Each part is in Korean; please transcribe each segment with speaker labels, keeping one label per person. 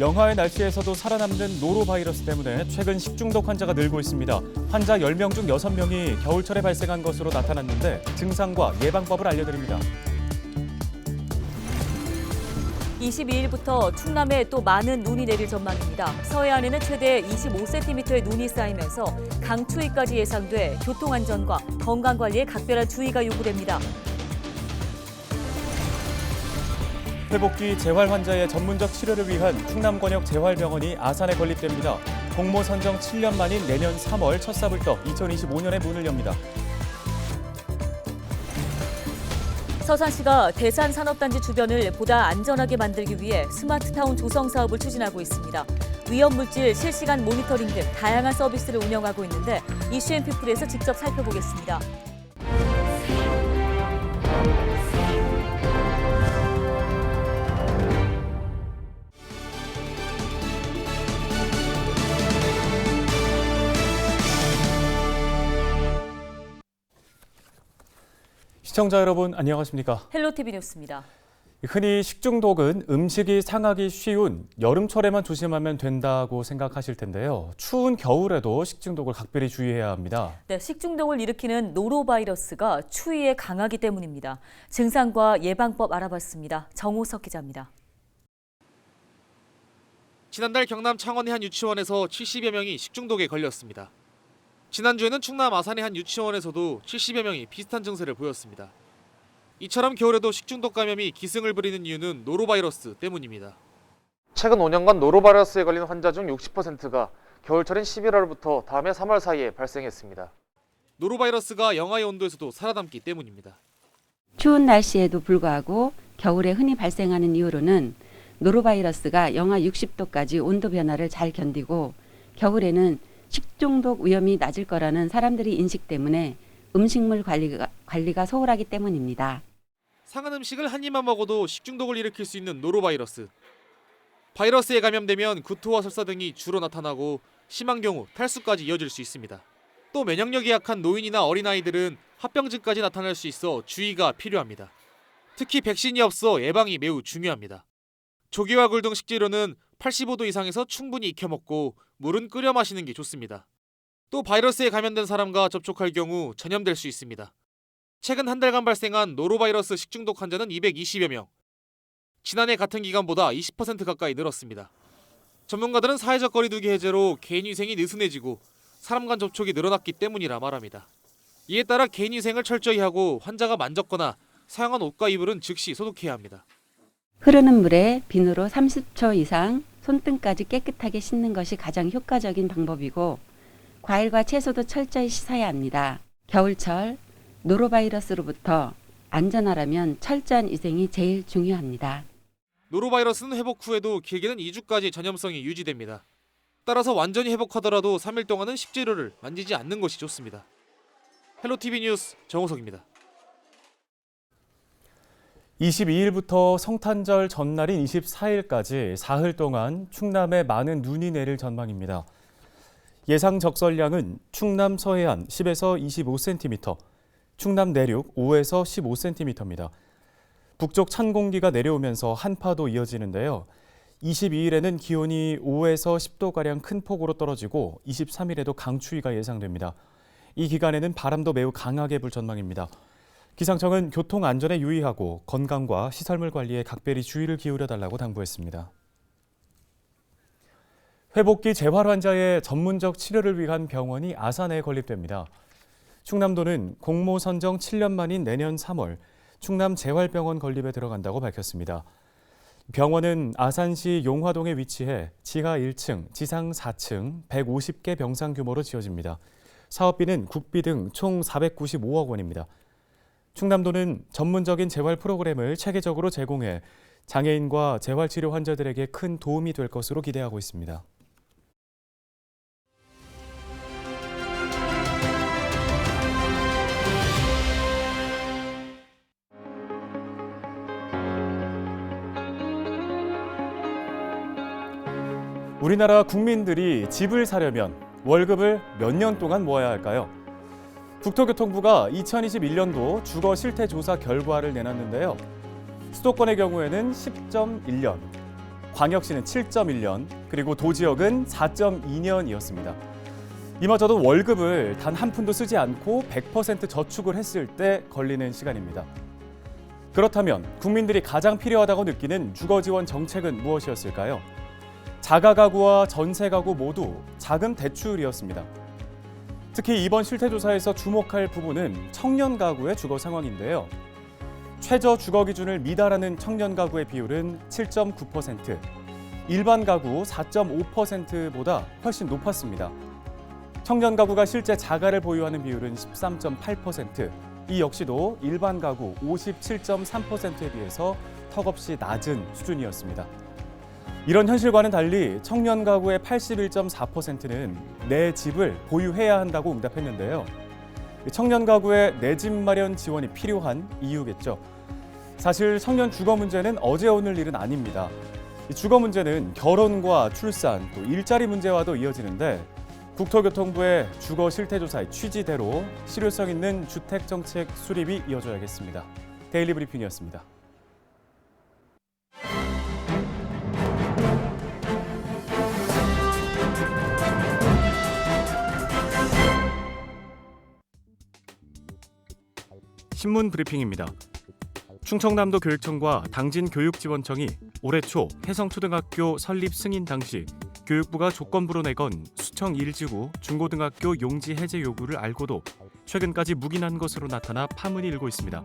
Speaker 1: 영하의 날씨에서도 살아남는 노로바이러스 때문에 최근 식중독 환자가 늘고 있습니다. 환자 10명 중 6명이 겨울철에 발생한 것으로 나타났는데 증상과 예방법을 알려드립니다.
Speaker 2: 22일부터 충남에 또 많은 눈이 내릴 전망입니다. 서해안에는 최대 25cm의 눈이 쌓이면서 강추위까지 예상돼 교통안전과 건강관리에 각별한 주의가 요구됩니다.
Speaker 1: 회복기 재활 환자의 전문적 치료를 위한 충남권역 재활병원이 아산에 건립됩니다. 공모 선정 7년 만인 내년 3월 첫 삽을 떠 2025년에 문을 엽니다.
Speaker 2: 서산시가 대산 산업단지 주변을 보다 안전하게 만들기 위해 스마트타운 조성 사업을 추진하고 있습니다. 위험물질 실시간 모니터링 등 다양한 서비스를 운영하고 있는데 이슈앤피플에서 직접 살펴보겠습니다.
Speaker 1: 시청자 여러분 안녕하십니까?
Speaker 2: 헬로티비 뉴스입니다.
Speaker 1: 흔히 식중독은 음식이 상하기 쉬운 여름철에만 조심하면 된다고 생각하실 텐데요. 추운 겨울에도 식중독을 각별히 주의해야 합니다.
Speaker 2: 네, 식중독을 일으키는 노로바이러스가 추위에 강하기 때문입니다. 증상과 예방법 알아봤습니다. 정호석 기자입니다.
Speaker 3: 지난달 경남 창원의 한 유치원에서 70여 명이 식중독에 걸렸습니다. 지난주에는 충남 아산의 한 유치원에서도 70여 명이 비슷한 증세를 보였습니다. 이처럼 겨울에도 식중독 감염이 기승을 부리는 이유는 노로바이러스 때문입니다.
Speaker 4: 최근 5년간 노로바이러스에 걸린 환자 중 60%가 겨울철인 11월부터 다음해 3월 사이에 발생했습니다.
Speaker 3: 노로바이러스가 영하의 온도에서도 살아남기 때문입니다.
Speaker 5: 추운 날씨에도 불구하고 겨울에 흔히 발생하는 이유로는 노로바이러스가 영하 60도까지 온도 변화를 잘 견디고 겨울에는 식중독 위험이 낮을 거라는 사람들의 인식 때문에 음식물 관리가 소홀하기 때문입니다.
Speaker 3: 상한 음식을 한 입만 먹어도 식중독을 일으킬 수 있는 노로바이러스. 바이러스에 감염되면 구토와 설사 등이 주로 나타나고 심한 경우 탈수까지 이어질 수 있습니다. 또 면역력이 약한 노인이나 어린아이들은 합병증까지 나타날 수 있어 주의가 필요합니다. 특히 백신이 없어 예방이 매우 중요합니다. 조개와 굴 등 식재료는 85도 이상에서 충분히 익혀 먹고 물은 끓여 마시는 게 좋습니다. 또 바이러스에 감염된 사람과 접촉할 경우 전염될 수 있습니다. 최근 한 달간 발생한 노로바이러스 식중독 환자는 220여 명. 지난해 같은 기간보다 20% 가까이 늘었습니다. 전문가들은 사회적 거리 두기 해제로 개인 위생이 느슨해지고 사람 간 접촉이 늘어났기 때문이라 말합니다. 이에 따라 개인 위생을 철저히 하고 환자가 만졌거나 사용한 옷과 이불은 즉시 소독해야 합니다.
Speaker 5: 흐르는 물에 비누로 30초 이상 손등까지 깨끗하게 씻는 것이 가장 효과적인 방법이고 과일과 채소도 철저히 씻어야 합니다. 겨울철 노로바이러스로부터 안전하려면 철저한 위생이 제일 중요합니다.
Speaker 3: 노로바이러스는 회복 후에도 길게는 2주까지 전염성이 유지됩니다. 따라서 완전히 회복하더라도 3일 동안은 식재료를 만지지 않는 것이 좋습니다. 헬로티비 뉴스 정호석입니다.
Speaker 1: 22일부터 성탄절 전날인 24일까지 사흘 동안 충남에 많은 눈이 내릴 전망입니다. 예상 적설량은 충남 서해안 10에서 25cm, 충남 내륙 5에서 15cm입니다. 북쪽 찬 공기가 내려오면서 한파도 이어지는데요. 22일에는 기온이 5에서 10도가량 큰 폭으로 떨어지고 23일에도 강추위가 예상됩니다. 이 기간에는 바람도 매우 강하게 불 전망입니다. 기상청은 교통 안전에 유의하고 건강과 시설물 관리에 각별히 주의를 기울여달라고 당부했습니다. 회복기 재활 환자의 전문적 치료를 위한 병원이 아산에 건립됩니다. 충남도는 공모 선정 7년 만인 내년 3월 충남 재활병원 건립에 들어간다고 밝혔습니다. 병원은 아산시 용화동에 위치해 지하 1층, 지상 4층, 150개 병상 규모로 지어집니다. 사업비는 국비 등 총 495억 원입니다. 충남도는 전문적인 재활 프로그램을 체계적으로 제공해 장애인과 재활치료 환자들에게 큰 도움이 될 것으로 기대하고 있습니다. 우리나라 국민들이 집을 사려면 월급을 몇 년 동안 모아야 할까요? 국토교통부가 2021년도 주거 실태 조사 결과를 내놨는데요. 수도권의 경우에는 10.1년, 광역시는 7.1년, 그리고 도지역은 4.2년이었습니다. 이마저도 월급을 단 한 푼도 쓰지 않고 100% 저축을 했을 때 걸리는 시간입니다. 그렇다면 국민들이 가장 필요하다고 느끼는 주거지원 정책은 무엇이었을까요? 자가가구와 전세가구 모두 자금 대출이었습니다. 특히 이번 실태조사에서 주목할 부분은 청년 가구의 주거 상황인데요. 최저 주거 기준을 미달하는 청년 가구의 비율은 7.9%, 일반 가구 4.5%보다 훨씬 높았습니다. 청년 가구가 실제 자가를 보유하는 비율은 13.8%, 이 역시도 일반 가구 57.3%에 비해서 턱없이 낮은 수준이었습니다. 이런 현실과는 달리 청년 가구의 81.4%는 내 집을 보유해야 한다고 응답했는데요. 청년 가구의 내 집 마련 지원이 필요한 이유겠죠. 사실 청년 주거 문제는 어제 오늘 일은 아닙니다. 주거 문제는 결혼과 출산, 또 일자리 문제와도 이어지는데 국토교통부의 주거 실태조사의 취지대로 실효성 있는 주택정책 수립이 이어져야겠습니다. 데일리 브리핑이었습니다. 신문 브리핑입니다. 충청남도 교육청과 당진교육지원청이 올해 초 혜성초등학교 설립 승인 당시 교육부가 조건부로 내건 수청 1지구 중고등학교 용지 해제 요구를 알고도 최근까지 묵인한 것으로 나타나 파문이 일고 있습니다.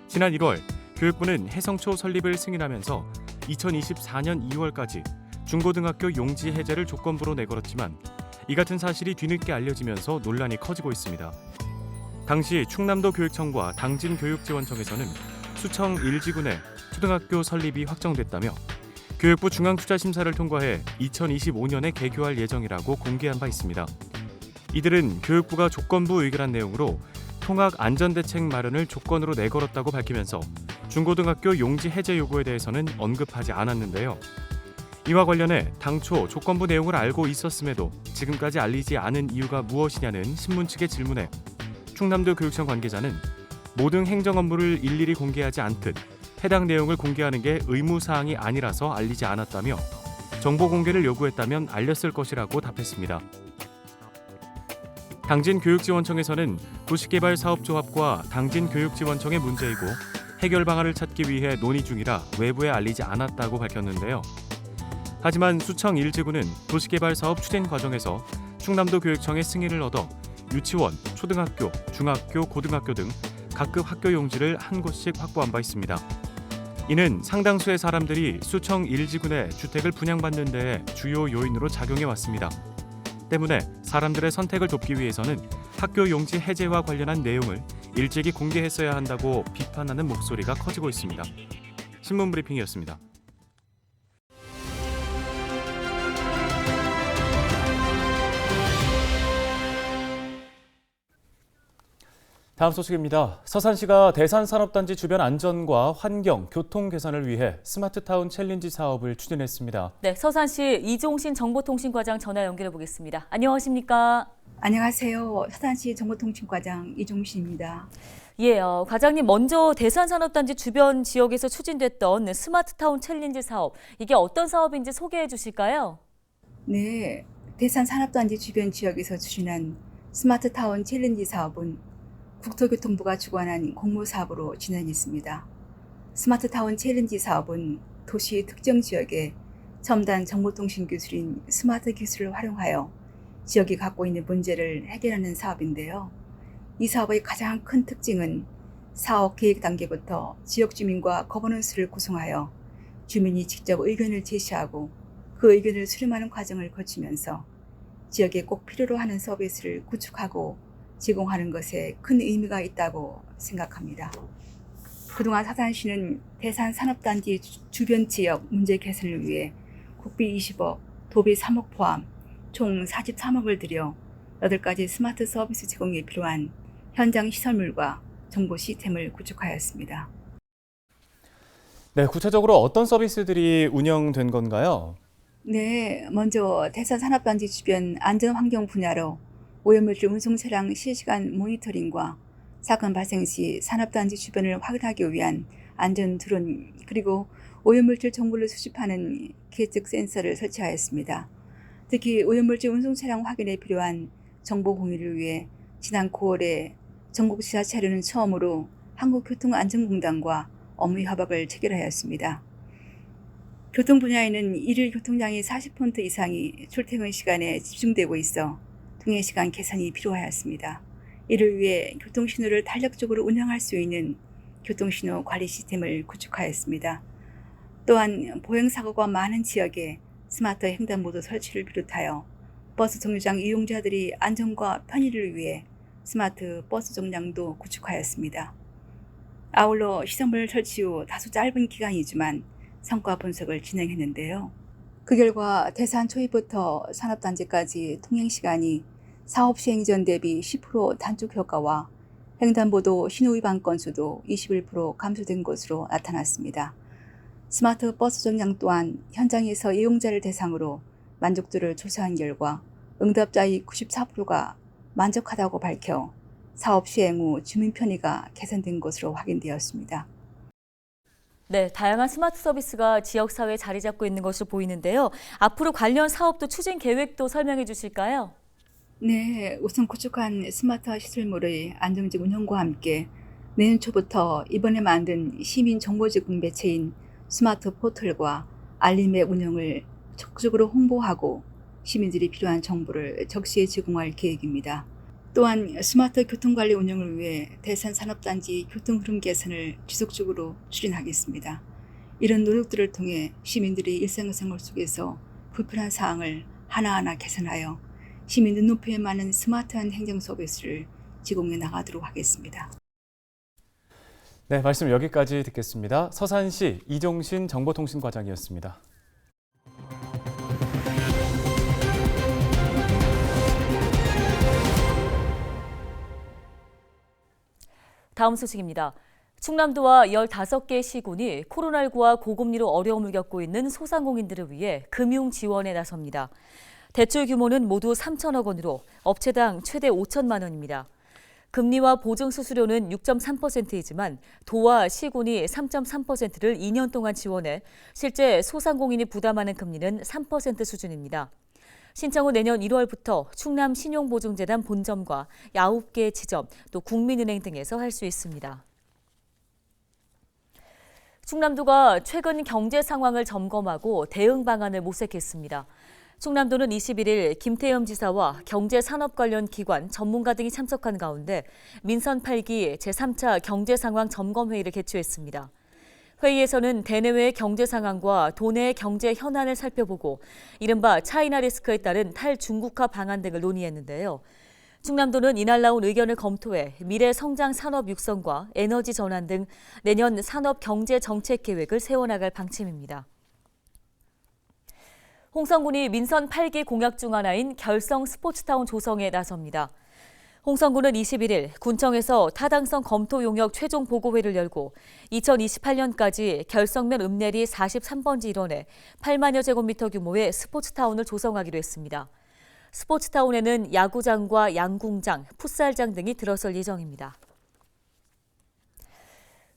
Speaker 1: 지난 1월 교육부는 혜성초 설립을 승인하면서 2024년 2월까지 중고등학교 용지 해제를 조건부로 내걸었지만 이 같은 사실이 뒤늦게 알려지면서 논란이 커지고 있습니다. 당시 충남도 교육청과 당진교육지원청에서는 수청 1지구 내 초등학교 설립이 확정됐다며 교육부 중앙투자심사를 통과해 2025년에 개교할 예정이라고 공개한 바 있습니다. 이들은 교육부가 조건부 의결한 내용으로 통학 안전대책 마련을 조건으로 내걸었다고 밝히면서 중고등학교 용지 해제 요구에 대해서는 언급하지 않았는데요. 이와 관련해 당초 조건부 내용을 알고 있었음에도 지금까지 알리지 않은 이유가 무엇이냐는 신문 측의 질문에 충남도 교육청 관계자는 모든 행정 업무를 일일이 공개하지 않듯 해당 내용을 공개하는 게 의무사항이 아니라서 알리지 않았다며 정보 공개를 요구했다면 알렸을 것이라고 답했습니다. 당진교육지원청에서는 도시개발사업조합과 당진교육지원청의 문제이고 해결 방안을 찾기 위해 논의 중이라 외부에 알리지 않았다고 밝혔는데요. 하지만 수청 1지구는 도시개발사업 추진 과정에서 충남도 교육청의 승인을 얻어 유치원, 초등학교, 중학교, 고등학교 등 각급 학교 용지를 한 곳씩 확보한 바 있습니다. 이는 상당수의 사람들이 수청 1지구 내 주택을 분양받는 데에 주요 요인으로 작용해 왔습니다. 때문에 사람들의 선택을 돕기 위해서는 학교 용지 해제와 관련한 내용을 일찍이 공개했어야 한다고 비판하는 목소리가 커지고 있습니다. 신문 브리핑이었습니다. 다음 소식입니다. 서산시가 대산산업단지 주변 안전과 환경, 교통 개선을 위해 스마트타운 챌린지 사업을 추진했습니다.
Speaker 2: 네, 서산시 이종신 정보통신과장 전화 연결해 보겠습니다. 안녕하십니까?
Speaker 6: 안녕하세요. 서산시 정보통신과장 이종신입니다.
Speaker 2: 예, 과장님 먼저 대산산업단지 주변 지역에서 추진됐던 스마트타운 챌린지 사업, 이게 어떤 사업인지 소개해 주실까요?
Speaker 6: 네, 대산산업단지 주변 지역에서 추진한 스마트타운 챌린지 사업은 국토교통부가 주관한 공모사업으로 진행했습니다. 스마트타운 챌린지 사업은 도시 특정 지역의 첨단 정보통신 기술인 스마트 기술을 활용하여 지역이 갖고 있는 문제를 해결하는 사업인데요. 이 사업의 가장 큰 특징은 사업 계획 단계부터 지역 주민과 거버넌스를 구성하여 주민이 직접 의견을 제시하고 그 의견을 수렴하는 과정을 거치면서 지역에 꼭 필요로 하는 서비스를 구축하고 제공하는 것에 큰 의미가 있다고 생각합니다. 그동안 서산시는 대산산업단지 주변 지역 문제 개선을 위해 국비 20억, 도비 3억 포함 총 43억을 들여 8가지 스마트 서비스 제공에 필요한 현장 시설물과 정보 시스템을 구축하였습니다.
Speaker 1: 네, 구체적으로 어떤 서비스들이 운영된 건가요?
Speaker 6: 네, 먼저 대산산업단지 주변 안전환경 분야로 오염물질 운송 차량 실시간 모니터링과 사건 발생 시 산업단지 주변을 확인하기 위한 안전 드론 그리고 오염물질 정보를 수집하는 계측 센서를 설치하였습니다. 특히 오염물질 운송 차량 확인에 필요한 정보 공유를 위해 지난 9월에 전국 지자체로는 처음으로 한국교통안전공단과 업무 협약을 체결하였습니다. 교통 분야에는 일일 교통량의 40% 이상이 출퇴근 시간에 집중되고 있어 통행시간 개선이 필요하였습니다. 이를 위해 교통신호를 탄력적으로 운영할 수 있는 교통신호 관리 시스템을 구축하였습니다. 또한 보행사고가 많은 지역에 스마트 횡단보도 설치를 비롯하여 버스 정류장 이용자들이 안전과 편의를 위해 스마트 버스 정량도 구축하였습니다. 아울러 시설물 설치 후 다소 짧은 기간이지만 성과 분석을 진행했는데요. 그 결과 대산 초입부터 산업단지까지 통행시간이 사업 시행 전 대비 10% 단축 효과와 횡단보도 신호위반 건수도 21% 감소된 것으로 나타났습니다. 스마트 버스 정량 또한 현장에서 이용자를 대상으로 만족도를 조사한 결과 응답자의 94%가 만족하다고 밝혀 사업 시행 후 주민 편의가 개선된 것으로 확인되었습니다.
Speaker 2: 네, 다양한 스마트 서비스가 지역사회에 자리 잡고 있는 것으로 보이는데요. 앞으로 관련 사업도 추진 계획도 설명해 주실까요?
Speaker 6: 네, 우선 구축한 스마트 시설물의 안정적 운영과 함께 내년 초부터 이번에 만든 시민 정보 제공 매체인 스마트 포털과 알림앱 운영을 적극적으로 홍보하고 시민들이 필요한 정보를 적시에 제공할 계획입니다. 또한 스마트 교통관리 운영을 위해 대산 산업단지 교통흐름 개선을 지속적으로 추진하겠습니다. 이런 노력들을 통해 시민들이 일상생활 속에서 불편한 사항을 하나하나 개선하여 시민 눈높이에 맞는 스마트한 행정 서비스를 제공해 나가도록 하겠습니다.
Speaker 1: 네, 말씀 여기까지 듣겠습니다. 서산시 이종신 정보통신과장이었습니다.
Speaker 2: 다음 소식입니다. 충남도와 15개 시군이 코로나19와 고금리로 어려움을 겪고 있는 소상공인들을 위해 금융 지원에 나섭니다. 대출 규모는 모두 3천억 원으로 업체당 최대 5천만 원입니다. 금리와 보증 수수료는 6.3%이지만 도와 시군이 3.3%를 2년 동안 지원해 실제 소상공인이 부담하는 금리는 3% 수준입니다. 신청 후 내년 1월부터 충남신용보증재단 본점과 9개 지점, 또 국민은행 등에서 할 수 있습니다. 충남도가 최근 경제 상황을 점검하고 대응 방안을 모색했습니다. 충남도는 21일 김태흠 지사와 경제산업 관련 기관, 전문가 등이 참석한 가운데 민선 8기 제3차 경제상황 점검회의를 개최했습니다. 회의에서는 대내외의 경제 상황과 도내의 경제 현안을 살펴보고 이른바 차이나 리스크에 따른 탈중국화 방안 등을 논의했는데요. 충남도는 이날 나온 의견을 검토해 미래 성장 산업 육성과 에너지 전환 등 내년 산업 경제 정책 계획을 세워나갈 방침입니다. 홍성군이 민선 8기 공약 중 하나인 결성 스포츠타운 조성에 나섭니다. 홍성군은 21일 군청에서 타당성 검토 용역 최종 보고회를 열고 2028년까지 결성면 읍내리 43번지 일원에 8만여 제곱미터 규모의 스포츠타운을 조성하기로 했습니다. 스포츠타운에는 야구장과 양궁장, 풋살장 등이 들어설 예정입니다.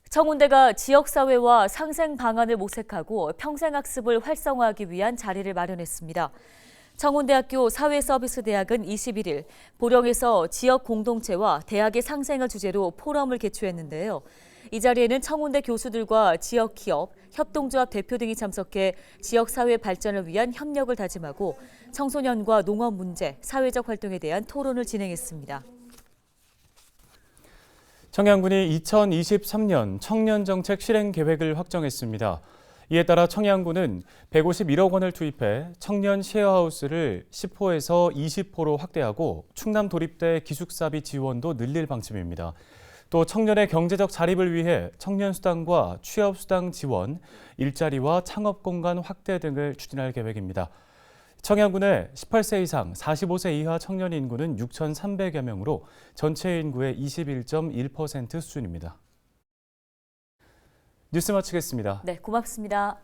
Speaker 2: 청운대가 지역사회와 상생 방안을 모색하고 평생학습을 활성화하기 위한 자리를 마련했습니다. 청운대학교 사회서비스대학은 21일 보령에서 지역 공동체와 대학의 상생을 주제로 포럼을 개최했는데요. 이 자리에는 청운대 교수들과 지역 기업, 협동조합 대표 등이 참석해 지역사회 발전을 위한 협력을 다짐하고 청소년과 농업 문제, 사회적 활동에 대한 토론을 진행했습니다.
Speaker 1: 청양군이 2023년 청년정책 실행 계획을 확정했습니다. 이에 따라 청양군은 151억 원을 투입해 청년 셰어하우스를 10호에서 20호로 확대하고 충남 도립대 기숙사비 지원도 늘릴 방침입니다. 또 청년의 경제적 자립을 위해 청년수당과 취업수당 지원, 일자리와 창업공간 확대 등을 추진할 계획입니다. 청양군의 18세 이상 45세 이하 청년 인구는 6,300여 명으로 전체 인구의 21.1% 수준입니다. 뉴스 마치겠습니다.
Speaker 2: 네, 고맙습니다.